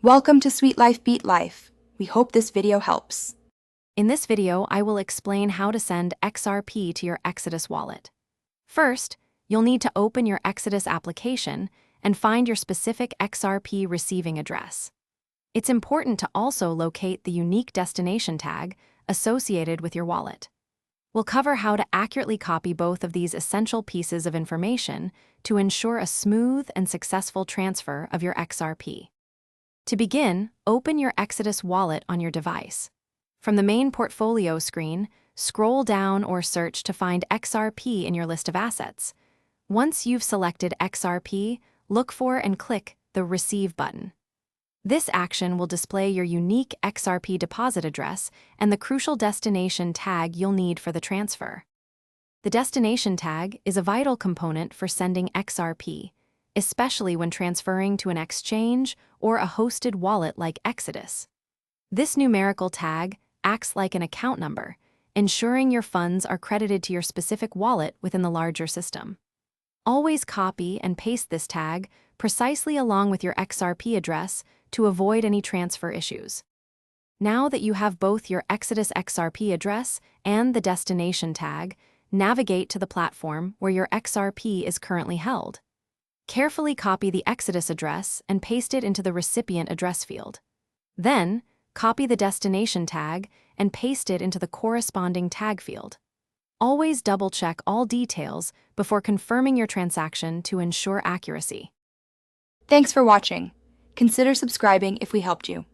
Welcome to Sweet Life Beat Life. We hope this video helps. In this video, I will explain how to send XRP to your Exodus wallet. First, you'll need to open your Exodus application and find your specific XRP receiving address. It's important to also locate the unique destination tag associated with your wallet. We'll cover how to accurately copy both of these essential pieces of information to ensure a smooth and successful transfer of your XRP. To begin, open your Exodus wallet on your device. From the main portfolio screen, scroll down or search to find XRP in your list of assets. Once you've selected XRP, look for and click the Receive button. This action will display your unique XRP deposit address and the crucial destination tag you'll need for the transfer. The destination tag is a vital component for sending XRP, especially when transferring to an exchange or a hosted wallet like Exodus. This numerical tag acts like an account number, ensuring your funds are credited to your specific wallet within the larger system. Always copy and paste this tag precisely along with your XRP address to avoid any transfer issues. Now that you have both your Exodus XRP address and the destination tag, navigate to the platform where your XRP is currently held. Carefully copy the Exodus address and paste it into the recipient address field. Then, copy the destination tag and paste it into the corresponding tag field. Always double-check all details before confirming your transaction to ensure accuracy. Thanks for watching. Consider subscribing if we helped you.